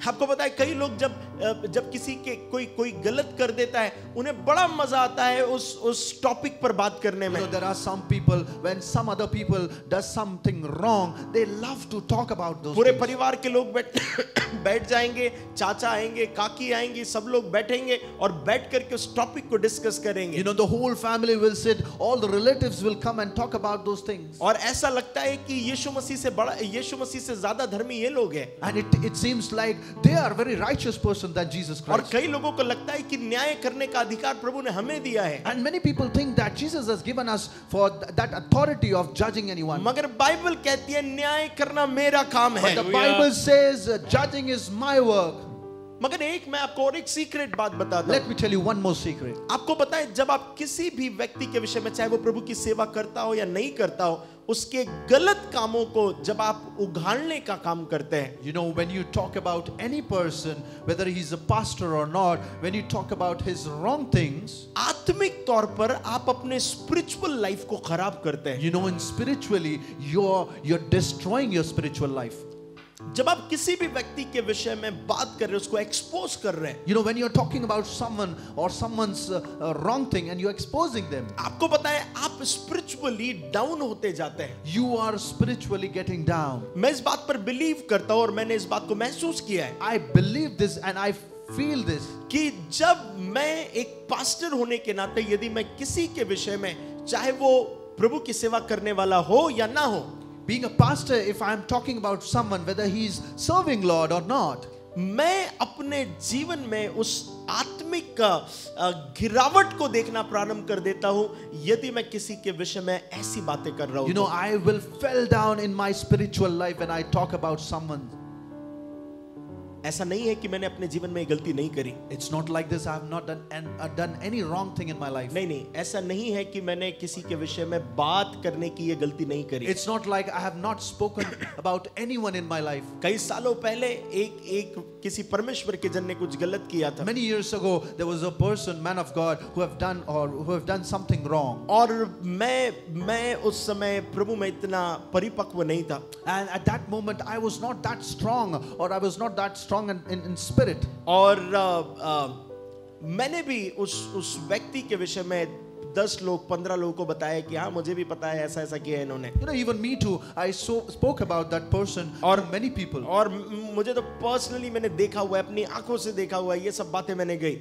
आपको पता है कई लोग जब किसी के कोई गलत कर देता है, उन्हें बड़ा मजा आता है उस टॉपिक पर बात करने में. There are some people when some other people does something wrong, they love to talk about those पूरे things. परिवार के लोग बैठ जाएंगे, चाचा आएंगे, काकी आएंगी, सब लोग बैठेंगे और बैठ करके उस टॉपिक को डिस्कस करेंगे. The whole family will sit, all the relatives will come and talk about those things. और ऐसा लगता है कि यीशु मसीह से ज्यादा धर्मी ये लोग हैं. And it seems like they are very righteous person than Jesus और Christ. कई लोगों को लगता है कि न्याय करने का अधिकार प्रभु ने हमें दिया है. And many people think that Jesus has given us for that authority of judging anyone. मगर बाइबल कहती है न्याय करना मेरा काम है. But the Bible says judging is my work. मगर मैं आपको और एक सीक्रेट बात बताता हूं. Let me tell you one more secret. आपको पता है जब आप किसी भी व्यक्ति के विषय में, चाहे वो प्रभु की सेवा करता हो या नहीं करता हो, उसके गलत कामों को जब आप उघाड़ने का काम करते हैं, When you talk about any person, whether he's a pastor or not, when you talk about his wrong things, आत्मिक तौर पर आप अपने स्पिरिचुअल लाइफ को खराब करते हैं. and spiritually you're destroying your spiritual life. जब आप किसी भी व्यक्ति के विषय में बात कर रहे हो, उसको एक्सपोज कर रहे हैं, when you're talking about someone or someone's wrong thing and you're exposing them, आपको पता है आप स्पिरिचुअली डाउन होते जाते हैं. you are spiritually getting down. मैं इस बात पर बिलीव करता हूं और मैंने इस बात को महसूस किया है. I believe this and I feel this. कि जब मैं एक पास्टर होने के नाते यदि मैं किसी के विषय में, चाहे वो प्रभु की सेवा करने वाला हो या ना हो, Being a pastor, if I'm talking about someone, whether he's serving Lord or not, मैं अपने जीवन में उस आत्मिक गिरावट को देखना प्रारंभ कर देता हूं यदि मैं किसी के विषय में ऐसी बातें कर रहा हूं. I will fall down in my spiritual life when I talk about someone. ऐसा नहीं है कि मैंने अपने जीवन में गलती नहीं करी. It's not like this. I have not done any wrong thing in my life. नहीं, ऐसा नहीं है कि मैंने किसी के विषय में बात करने की ये गलती नहीं करी. It's not like I have not spoken about anyone in my life. कई सालों पहले एक किसी परमेश्वर के जन ने कुछ गलत किया था. Many years ago there was a person, man of God, who have done something wrong. और मैं उस समय प्रभु में इतना परिपक्व नहीं था. And at that moment I was not that strong, or I was not that strong in spirit. और मैंने भी उस व्यक्ति के विषय में 10 लोग 15 लोगों को बताया कि हाँ मुझे भी पता है ऐसा किया है इन्होंने. Even me too, I spoke about that person और many people. और मुझे तो पर्सनली मैंने देखा हुआ है, अपनी आंखों से देखा हुआ है, ये सब बातें मैंने गई.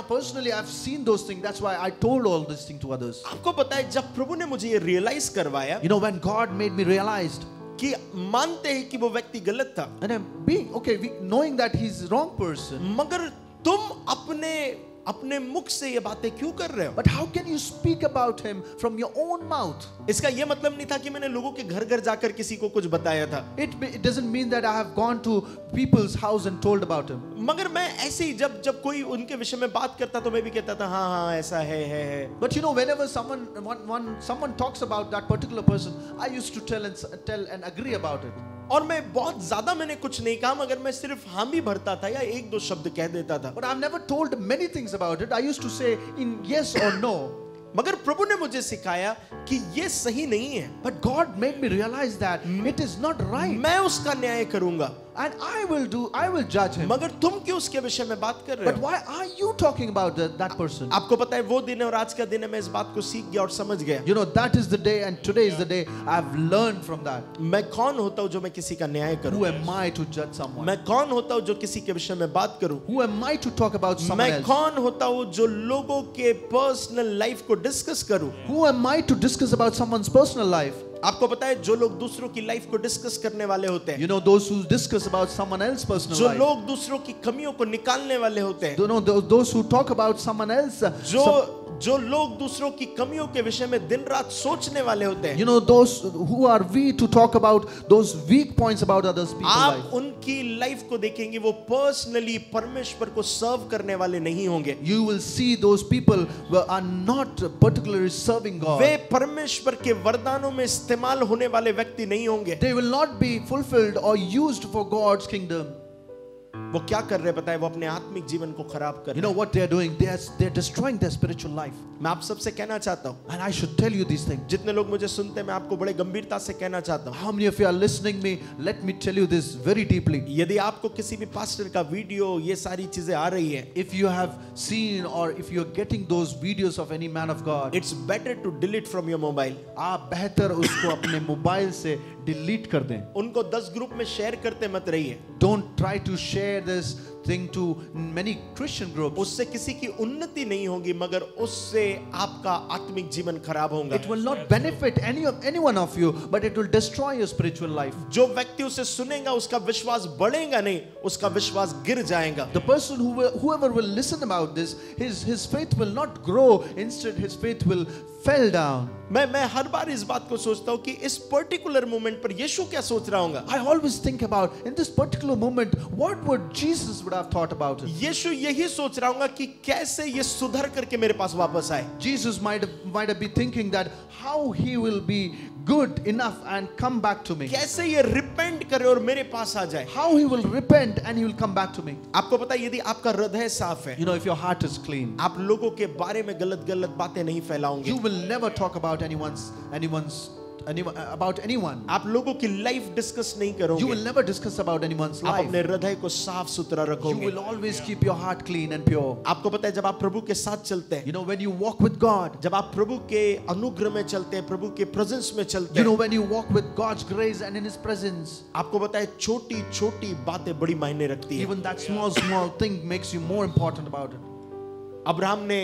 Personally I've seen those things. That's why I told all these things to others. आपको पता है जब प्रभु ने मुझे ये रियलाइज करवाया, when God made me realized कि मानते हैं कि वो व्यक्ति गलत था, and I'm being knowing that he's the wrong person, मगर तुम अपने मुख से ये बातें क्यों कर रहे हो? but how can you speak about him from your own mouth? इसका ये मतलब नहीं था कि मैंने लोगों के घर जाकर किसी को कुछ बताया था. It doesn't mean that I have gone to people's house and told about him. मगर मैं ऐसे ही जब कोई उनके विषय में बात करता तो मैं भी कहता था हाँ ऐसा है. But whenever someone talks about that particular person, I used to tell and agree about it. और मैं बहुत ज्यादा मैंने कुछ नहीं कहा, मगर मैं सिर्फ हाँ भी भरता था या 1-2 शब्द कह देता था. But I've never told many things about it. I used to say in yes or no. मगर प्रभु ने मुझे सिखाया कि ये सही नहीं है. But God made me realize that it is not right. मैं उसका न्याय करूंगा. And I will judge him. मगर तुम क्यों उसके विषय में बात कर रहे हो? But why are you talking about that person? आपको पता है वो दिन और आज का दिन है, मैं इस बात को सीख गया और समझ गया. That is the day and today is the day I've learned from that. मैं कौन होता हूँ जो मैं किसी का न्याय करूं? Who am I to judge someone? मैं कौन होता हूँ जो किसी के विषय में बात करूं? Who am I to talk about someone मैं else? कौन होता हूँ जो लोगों के पर्सनल लाइफ को डिस्कस करूं? Who am I to discuss about someone's personal life? आपको पता है जो लोग दूसरों की लाइफ को डिस्कस करने वाले होते हैं, those who discuss about someone else's personal जो life, लोग दूसरों की कमियों को निकालने वाले होते हैं, those who talk about someone else, जो लोग दूसरों की कमियों के विषय में दिन रात सोचने वाले होते हैं, those who are we to talk about those weak points about others people's life. आप उनकी लाइफ को देखेंगे, वो पर्सनली परमेश्वर को सर्व करने वाले नहीं होंगे. You will see those people who are not particularly serving God. वे परमेश्वर के वरदानों में इस्तेमाल होने वाले व्यक्ति नहीं होंगे. They will not be fulfilled or used for God's kingdom. वो क्या कर रहे हैं पता है? वो अपने आत्मिक जीवन को खराब कर You रहे know हैं। what they are doing? They're destroying their spiritual life. मैं आप सबसे कहना चाहता हूँ, And I should tell you these things. जितने लोग मुझे सुनते हैं मैं आपको बड़े गंभीरता से कहना चाहता हूँ, How many of you are listening me? Let me tell you this very deeply. यदि आपको किसी भी पास्टर का वीडियो ये सारी चीजें आ रही है, If you have seen or if you're getting those videos of any man of God, it's better to delete from your mobile. आप बेहतर उसको अपने मोबाइल से डिलीट कर दें. उनको 10 ग्रुप में शेयर करते मत रहिए। Don't try to share this thing to many Christian groups. उससे किसी की उन्नति नहीं होगी, मगर उससे आपका आत्मिक जीवन खराब होगा। It will not benefit any one of you, but it will destroy your spiritual life. जो व्यक्ति उसे सुनेगा उसका विश्वास बढ़ेगा नहीं, उसका विश्वास गिर जाएगा। The person whoever will listen about this, his faith will not grow. Instead, his faith will fell down. मैं हर बार इस बात को सोचता हूँ कि इस पर्टिकुलर मोमेंट पर यीशु क्या सोच रहा होगा। I always think about in this particular moment, what would Jesus would have thought about it. यीशु यही सोच रहा होगा कि कैसे ये सुधर करके मेरे पास वापस आए। Jesus might have been thinking that how he will be good enough and come back to me. कैसे ये रिपेंट करे और मेरे पास आ जाए। How he will repent and he will come back to me. आपको पता है, यदि आपका हृदय साफ है, You know, if your heart is clean, आप लोगों के बारे में गलत बातें नहीं फैलाओगे। you will never talk about about anyone. आप लोगों की लाइफ डिस्कस नहीं You करोगे। will never discuss about anyone's आप life. अपने हृदय को साफ सुथरा You रखोगे। will always keep your heart clean and pure. आपको पता है, जब आप प्रभु के साथ चलते हैं, You know, when you walk with God, जब आप प्रभु के अनुग्रह में चलते हैं, प्रभु के प्रेजेंस में चलते you know, हैं, when you walk with God's grace and in his presence, आपको पता है छोटी छोटी बातें बड़ी मायने रखती है। even that small thing makes you more important about it. Abraham ने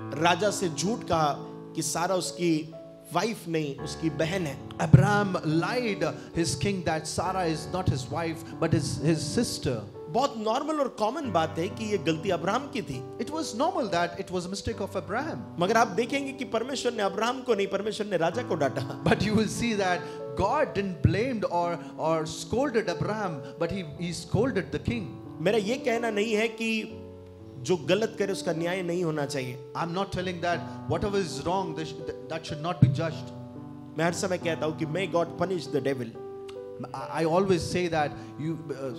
राजा से झूठ कहा कि सारा उसकी वाइफ नहीं, उसकी बहन है। Abraham lied his king that Sarah is not his wife but his sister. बहुत नॉर्मल और कॉमन बात है कि ये गलती अब्राहम की थी, It was normal that it was a mistake of Abraham. मगर आप देखेंगे कि परमेश्वर ने अब्राहम को नहीं, परमेश्वर ने राजा को डांटा। But you will see that God didn't blamed or scolded Abraham, but he scolded the king. मेरा ये कहना नहीं है कि जो गलत करे उसका न्याय नहीं होना चाहिए। I'm not telling that whatever is wrong that should not be judged. मैं हर समय कहता हूँ कि may God punish the devil. I always say that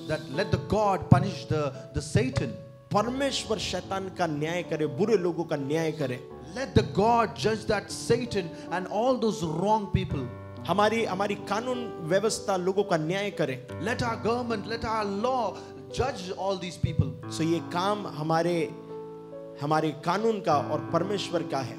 that let the God punish the Satan. परमेश्वर शैतान का न्याय करे, बुरे लोगों का न्याय करे। Let the God judge that Satan and all those wrong people. हमारी कानून व्यवस्था लोगों का न्याय करे। Let our government, let our law judge all these people. सो ये काम हमारे कानून का और परमेश्वर का है।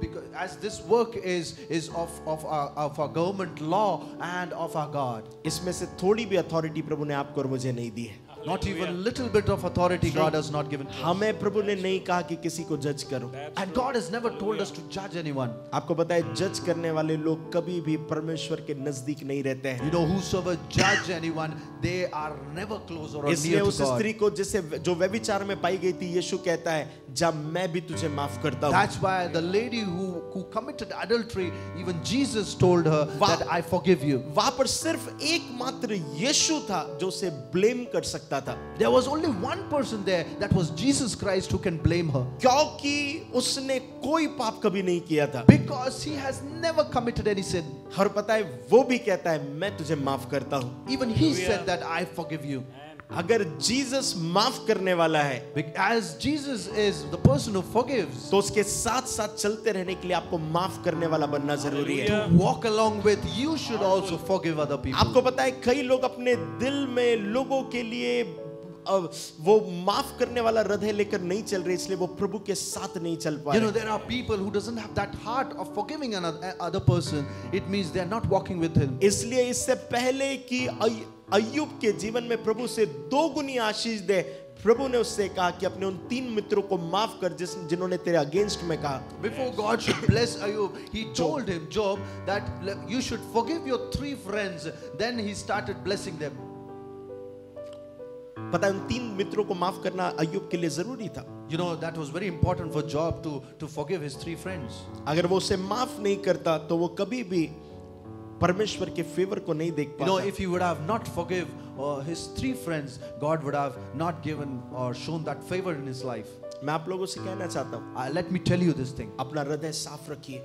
Because as this work is of our government law and of our God. इसमें से थोड़ी भी अथॉरिटी प्रभु ने आपको और मुझे नहीं दी है। Not even a little bit of authority God has not given to us. हमें प्रभु ने नहीं कहा कि किसी को जज करो। And God has never told us to judge anyone. आपको पता है, जज करने वाले लोग कभी भी परमेश्वर के नजदीक नहीं रहते हैं। You know, whosoever judge anyone, they are never closer or इसलिए near to उस God. स्त्री को जो व्यभिचार में पाई गई थी, यीशु कहता है, जब मैं भी तुझे माफ करता हूँ। That's why the lady who committed adultery, even Jesus told her that I forgive you. वहां पर सिर्फ एकमात्र यीशु था जो उसे ब्लेम कर सकता था। There was only one person there, that was Jesus Christ, who can blame her. क्योंकि उसने कोई पाप कभी नहीं किया था। Because he has never committed any sin. और पता है, वो भी कहता है, मैं तुझे माफ करता हूँ। Even he said that I forgive you. अगर जीसस माफ करने वाला है, As Jesus is the person who forgives, तो उसके साथ साथ चलते रहने के लिए आपको माफ करने वाला बनना जरूरी है। to walk along with, you should also forgive other people. आपको पता है, कई लोग अपने दिल में लोगों के लिए वो माफ करने वाला हृदय लेकर नहीं चल रहे, इसलिए वो प्रभु के साथ नहीं चल पा You know, रहे। there are people who doesn't have that heart of forgiving another person. It means they are not walking with him. इसलिए इससे पहले कि अय्यूब के जीवन में प्रभु से 2 गुनी आशीष दे, प्रभु ने उससे कहा कि अपने उन 3 मित्रों को माफ कर जिन्होंने तेरे अगेंस्ट में कहा। Before God should bless Ayub, he told him, Job, that you should forgive your 3 friends. Then he started blessing them. पता है, उन 3 मित्रों को माफ करना अय्यूब के लिए जरूरी था। You know, that was very important for Job to forgive his 3 friends. अगर वो उसे माफ नहीं करता तो वो कभी भी परमेश्वर के फेवर को नहीं देख You know, पाता। if he would have not forgive his 3 friends, God would have not given or shown that favor in his life. मैं आप लोगों से कहना चाहता हूँ, Let me tell you this thing. अपना हृदय साफ रखिए,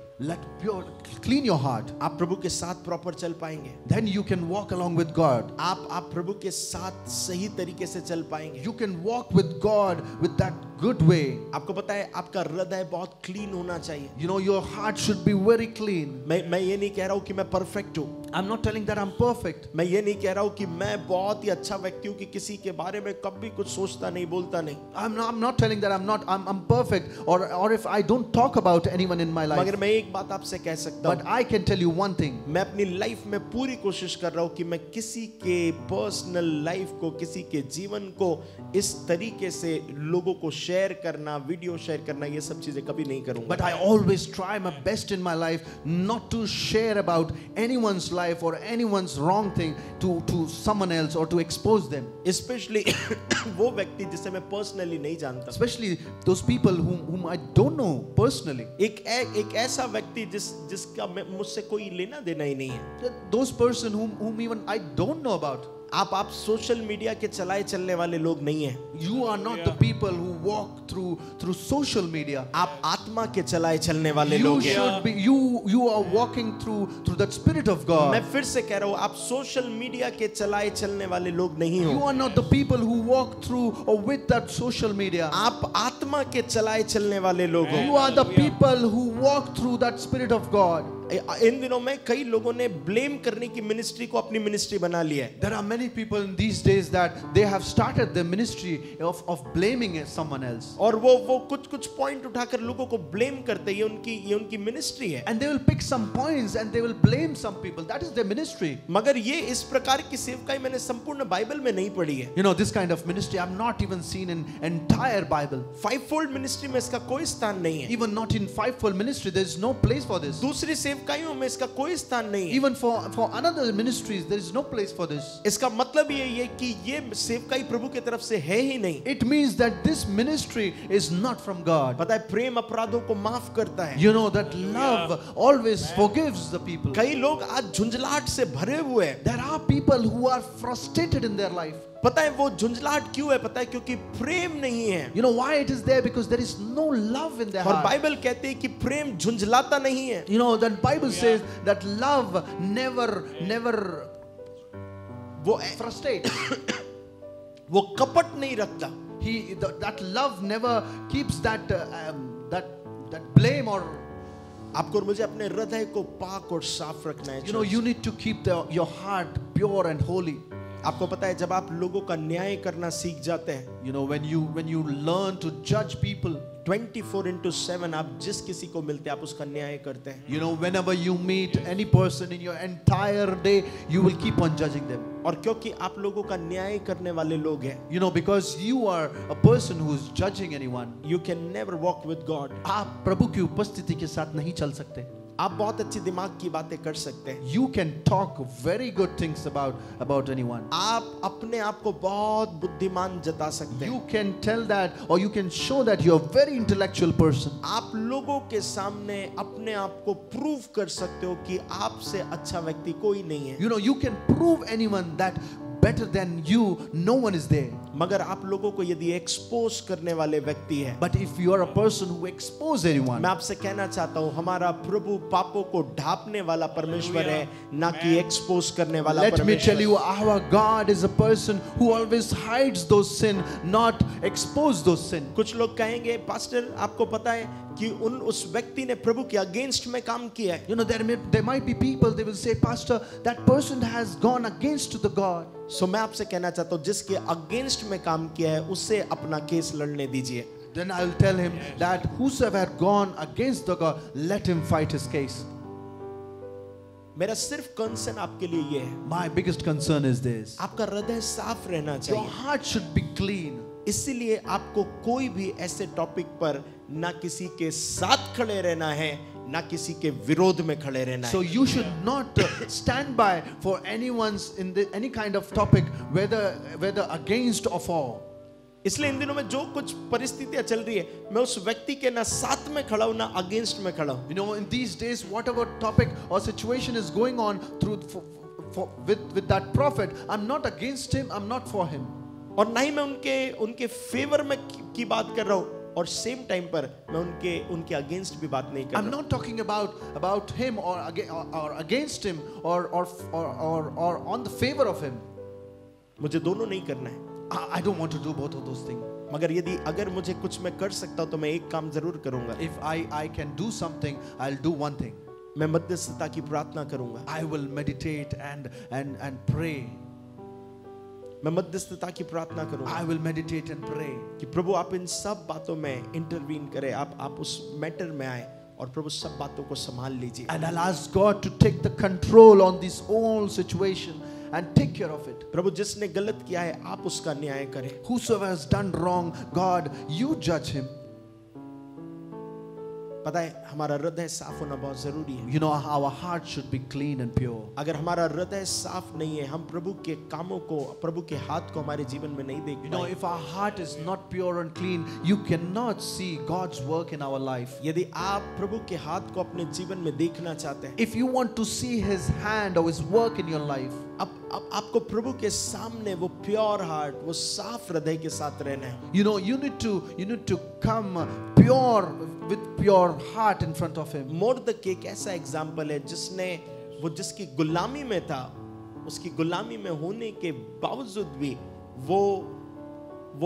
Clean your heart. आप प्रभु के साथ प्रॉपर चल पाएंगे, Then you can walk along with God. आप प्रभु के साथ सही तरीके से चल पाएंगे। You can walk with God with that good way. आपको पता है आपका हृदय बहुत क्लीन होना चाहिए। You know, your heart should be very clean. मैं ये नहीं कह रहा हूँ कि मैं परफेक्ट हूँ, I'm not telling that I'm perfect. मैं ये नहीं कह रहा हूँ कि मैं बहुत ही अच्छा व्यक्ति हूँ कि किसी के बारे में कभी कुछ सोचता नहीं, बोलता नहीं। I'm not telling that I'm perfect, or if I don't talk about anyone in my life. मगर मैं एक बात आपसे कह सकता But हूँ, I can tell you one thing. मैं अपनी लाइफ में पूरी कोशिश कर रहा हूँ कि मैं किसी के पर्सनल लाइफ को, किसी के जीवन को इस तरीके से लोगों को शेयर करना, वीडियो शेयर करना, ये सब चीजें कभी नहीं करूँगा। But I always try my best in my life not to share about anyone's life or anyone's wrong thing to someone else or to expose them. Especially वो व्यक्ति जिसे मैं पर्सनली नहीं जानता, Especially those people whom I don't know personally. एक ऐसा व्यक्ति जिसका मुझसे कोई लेना देना ही नहीं है। Those person whom even I don't know about. आप सोशल मीडिया के चलाए चलने वाले लोग नहीं हैं। You are not the people who walk through social media. आप आत्मा के चलाए चलने वाले You लोग हैं। should be you are walking through that Spirit of God. मैं फिर से कह रहा हूँ, आप सोशल मीडिया के चलाए चलने वाले लोग नहीं हो। You are not the people who walk through or with that social media. आप आत्मा के चलाए चलने वाले लोग हो। You are the people who walk through that Spirit of God. इन दिनों में कई लोगों ने ब्लेम करने की मिनिस्ट्री को अपनी मिनिस्ट्री बना लिया है। There are many people in these days that they have started the ministry of blaming someone else. और वो कुछ पॉइंट उठाकर लोगों को ब्लेम करते हैं, ये उनकी मिनिस्ट्री है। And they will pick some points and they will blame some people. That is their ministry. मगर ये इस प्रकार की सेवकाई मैंने संपूर्ण बाइबल में नहीं पढ़ी है। You know, this kind of ministry I've not even seen in entire Bible. Fivefold ministry में इसका कोई स्थान नहीं है। Even not in fivefold ministry, there is no place for this. दूसरी सेवकाइयों में इसका कोई स्थान नहीं है। Even for another ministries, there is no place for this. इसका मतलब ये है कि ये सेवकाई प्रभु की तरफ से है ही नहीं। It means that this ministry is not from God. पता है, प्रेम अपराधों को माफ करता है। You know that love always forgives the people. कई लोग आज झुंझलाहट से भरे हुए हैं। There are people who are frustrated in their life. पता है वो झुंझलाहट क्यों है? पता है क्योंकि प्रेम नहीं है। You know why it is there? Because there is no love in their और heart. बाइबल कहती है कि प्रेम झुंझलाता नहीं है। You know that Bible says that love never वो frustrates. वो कपट नहीं रखता। That love never keeps that blame or. आपको और मुझे अपने हृदय को पाक और साफ रखना है। You know, you need to keep your heart pure and holy. आपको पता है जब आप लोगों का न्याय करना सीख जाते हैं, You know, when you learn to judge people, 24/7 आप जिस किसी को मिलते हैं आप उसका न्याय करते हैं। you know, whenever you meet any person in your entire day, you will keep on judging them. और क्योंकि आप लोगों का न्याय करने वाले लोग हैं, You know, because you are a person who is judging anyone. you can never walk with God. आप प्रभु की उपस्थिति के साथ नहीं चल सकते. आप बहुत अच्छी दिमाग की बातें कर सकते हैं। You can talk very good things about anyone. आप अपने आप को बहुत बुद्धिमान जता सकते हैं। You can tell that, or you can show that you are a very intellectual person. आप लोगों के सामने अपने आप को प्रूव कर सकते हो कि आपसे अच्छा व्यक्ति कोई नहीं है। You know, you can prove anyone that better than you, no one is there. मगर आप लोगों को यदि एक्सपोज करने वाले व्यक्ति है, But if you are a person who expose anyone, मैं आपसे कहना चाहता हूँ हमारा प्रभु पापों को ढांपने वाला परमेश्वर है, ना कि एक्सपोज करने वाला let me tell परमेश्वर। you, our God is a person who always hides those sin, not expose those sin. कुछ लोग कहेंगे पास्टर आपको पता है कि उस व्यक्ति ने प्रभु के अगेंस्ट में काम किया है। You know, there might be people, they will say, Pastor, that person has gone against the God. सो मैं आपसे कहना चाहता हूँ जिसके अगेंस्ट में काम किया है उससे अपना केस लड़ने दीजिए। Then I will tell him that whosoever had gone against the God, let him fight his case. मेरा सिर्फ कंसर्न आपके लिए ये है, My biggest concern is this. आपका हृदय साफ रहना Your चाहिए। heart should be clean. इसीलिए आपको कोई भी ऐसे टॉपिक पर ना किसी के साथ खड़े रहना है, ना किसी के विरोध में खड़े रहना So है। you should not stand by for anyone's any kind of topic, whether against or for. इसलिए इन दिनों में जो कुछ परिस्थितियां चल रही है, मैं उस व्यक्ति के ना साथ में खड़ा हूं ना अगेंस्ट में खड़ा हूं। You know, in these days, whatever topic or situation is going on with that prophet, I'm not against him, I'm not for him. और ना ही मैं उनके फेवर में की बात कर रहा हूं और सेम टाइम पर मैं उनके अगेंस्ट भी बात नहीं कर I'm रहा not talking about him or against him or on the favor of him. हूं। मुझे दोनों नहीं करना है। I don't want to do both of those things. मगर अगर मुझे कुछ मैं कर सकता हूं तो मैं एक काम जरूर करूंगा। If I can do something, I'll do one thing. मैं मध्यस्थता की प्रार्थना करूंगा। I will meditate and pray. मैं मध्यस्थता की प्रार्थना करूंगा I will meditate and pray. कि प्रभु आप इन सब बातों में इंटरवीन करें, आप उस मैटर में आए और प्रभु सब बातों को संभाल लीजिए। And I'll ask God to take the control on this whole situation and take care of it. प्रभु जिसने गलत किया है आप उसका न्याय करें। Whosoever has done wrong, God, you judge him. पता है हमारा हृदय साफ होना बहुत जरूरी है। You know, our heart should be clean and pure. अगर हमारा हृदय साफ नहीं है, हम प्रभु के कामों को, प्रभु के हाथ को हमारे जीवन में नहीं देख You know, पाएंगे। if our heart is not pure and clean, you cannot see God's work in our life. यदि आप प्रभु के हाथ को अपने जीवन में देखना चाहते हैं, If you want to see His hand or His work in your life, अब आपको प्रभु के सामने वो प्योर हार्ट, वो साफ हृदय के साथ रहना है। you know, you need to come pure with pure heart in front of Him. मोर्दक एक ऐसा एग्जाम्पल है जिसकी गुलामी में था, उसकी गुलामी में होने के बावजूद भी वो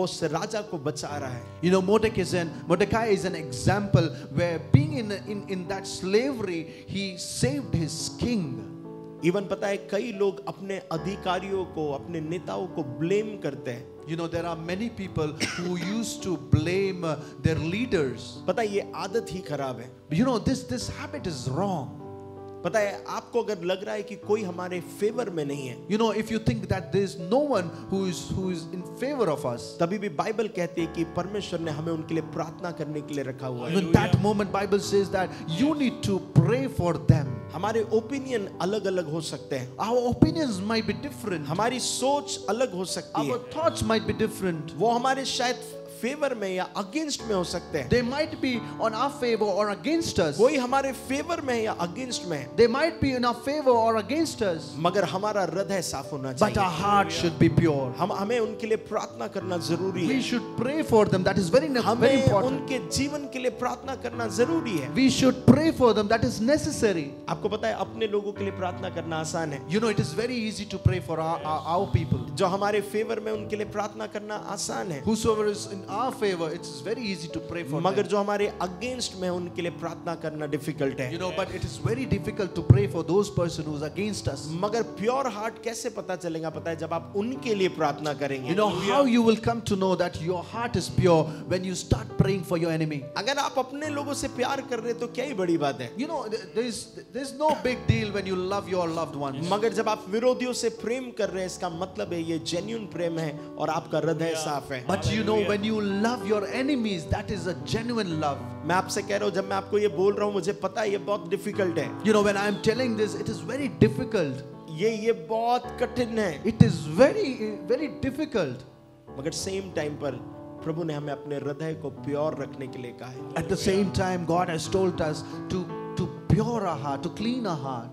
उस राजा को बचा रहा है। You know, Mordecai is an example where being in that slavery, he saved his king. Even पता है कई लोग अपने अधिकारियों को, अपने नेताओं को ब्लेम करते हैं। You know, there are many people who used to blame their leaders. पता है ये आदत ही खराब है। You know, this habit is wrong. पता है आपको अगर लग रहा है कि कोई हमारे फेवर में नहीं है, You know, if you think that there is no one who is in favor of us, तभी भी बाइबल कहती है कि परमेश्वर ने हमें उनके लिए प्रार्थना करने के लिए रखा हुआ है। even that moment Bible says that you need to pray for them. हमारे ओपिनियन अलग अलग हो सकते हैं, Our opinions might be different. हमारी सोच अलग हो सकती Our है, thoughts might be different. वो हमारे शायद फेवर में या अगेंस्ट में हो सकते हैं। They might be on our favor or against us. कोई हमारे फेवर में है या अगेंस्ट में है, They might be in our favor or against us. मगर हमारा हृदय साफ होना But our चाहिए। heart should be pure. हमें उनके लिए प्रार्थना करना जरूरी है। We should pray for them. That is very हमें important. उनके जीवन के लिए प्रार्थना करना जरूरी है। We should pray for them. That is necessary. आपको पता है अपने लोगों के लिए प्रार्थना करना आसान है, You know, it is very easy to pray for our people. जो हमारे फेवर में उनके लिए प्रार्थना करना आसान है, Whosoever is in our favor, it's very easy to pray for मगर them. जो हमारे अगेंस्ट में उनके लिए प्रार्थना करना डिफिकल्ट है। You know, but it is very difficult to pray for those person who's against us. मगर प्योर हार्ट कैसे पता चलेगा? पता है जब आप उनके लिए प्रार्थना करेंगे। You know how you will come to know that your heart is pure when you start praying for your enemy. अगर आप अपने लोगों से प्यार कर रहे तो क्या ही बड़ी बात है, You know, there's no big deal when you love your loved ones. मगर जब आप विरोधियों से प्रेम कर रहे हैं इसका मतलब है ये जेन्युइन प्रेम है और आपका हृदय साफ है। But you know, when you love your enemies, that is a genuine love. मैं आपसे कह रहा हूँ, जब मैं आपको ये बोल रहा हूँ मुझे पता है ये बहुत डिफिकल्ट है, You know, when I am telling this, it is very difficult. ये बहुत कठिन है, It is very difficult. मगर सेम टाइम पर प्रभु ने हमें अपने हृदय को प्योर रखने के लिए कहा है। At the same time, God has told us to pure our heart, to clean our heart.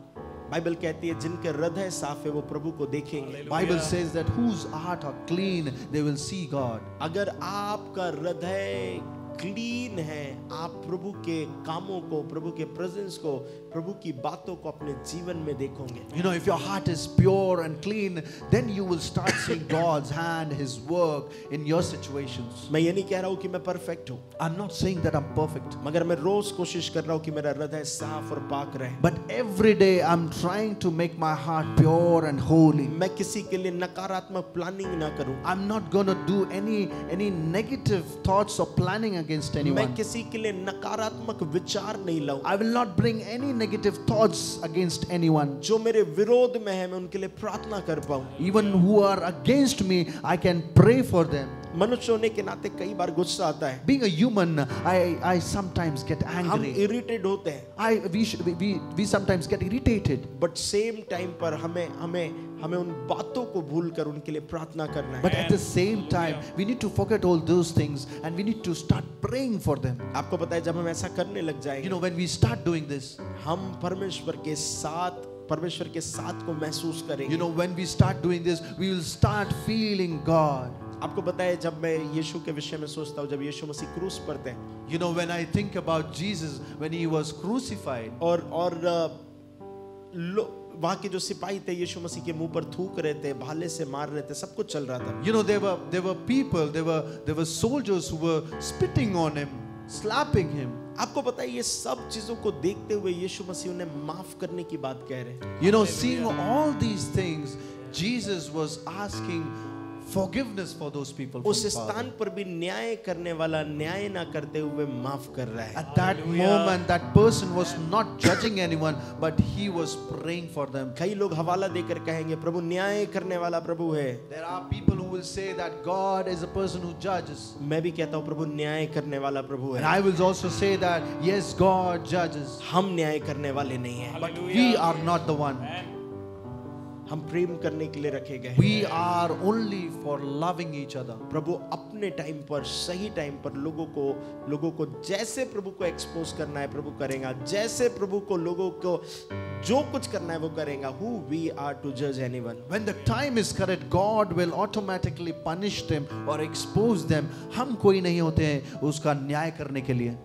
Bible कहती है जिनके हृदय साफ है वो प्रभु को देखेंगे। Bible says that whose heart are clean, they will see God. अगर आपका हृदय क्लीन है, आप प्रभु के कामों को, प्रभु के प्रेजेंस को, प्रभु की बातों को अपने जीवन में देखोगे। You know, if your heart is pure and clean, then you will start seeing God's hand, His work in your situations. मैं ये नहीं कह रहा हूँ कि मैं परफेक्ट हूँ, I'm not saying that I'm perfect, मगर मैं रोज कोशिश कर रहा हूँ कि मेरा हृदय साफ और पाक रहे। but every day I'm trying to make my heart pure and holy. मैं किसी के लिए नकारात्मक प्लानिंग ना करूँ, I'm not going to do any negative thoughts or planning against मैं anyone. किसी के लिए नकारात्मक विचार नहीं लाऊं। I will not bring any negative thoughts against anyone. जो मेरे विरोध में है मैं उनके लिए प्रार्थना कर पाऊं। Even who are against me, I can pray for them. मनुष्य होने के नाते कई बार गुस्सा आता है, Being a human, I sometimes get हम angry. इरिटेट होते हैं, We sometimes get irritated. But same time पर हमें उन बातों को भूलकर उनके लिए प्रार्थना करना है। But at the same time, we need to forget all those things and we need to start praying for them. आपको पता है जब हम ऐसा करने लग You जाएंगे, know, when we start doing this, हम परमेश्वर के साथ को महसूस करेंगे। you know, when we start doing this, we will start feeling God. आपको पता है जब मैं यीशु के विषय में सोचता हूँ, जब यीशु मसीह क्रूस पर थे You know, when I think about Jesus when he was crucified, और वहाँ के जो सिपाही थे यीशु मसीह के मुंह पर थूक रहे थे, भाले से मार रहे थे, सब कुछ चल रहा था। you know, there were people, there were soldiers who were spitting on him, slapping him. आपको पता है ये सब चीजों को देखते हुए यीशु मसीह उन्हें माफ करने की बात कह रहे हैं। You know, seeing all these things, Jesus was asking forgiveness for those people. उस स्थान पर भी न्याय करने वाला न्याय ना करते हुए माफ कर रहा है। At that moment, that person was not judging anyone, but he was praying for them. कई लोग हवाला देकर कहेंगे प्रभु न्याय करने वाला प्रभु है। There are people who will say that God is a person who judges. मैं भी कहता हूँ प्रभु न्याय करने वाला प्रभु And है। I will also say that yes, God judges, हम न्याय करने वाले नहीं हैं। but we are not the one. हम प्रेम करने के लिए रखे गए। We are only for loving each other. प्रभु अपने टाइम पर, सही टाइम पर लोगों को जैसे प्रभु को एक्सपोज करना है प्रभु करेगा, जैसे प्रभु को लोगों को जो कुछ करना है वो करेगा। Who we are to judge anyone? When the time is correct, God will automatically punish them or expose them. हम कोई नहीं होते हैं उसका न्याय करने के लिए।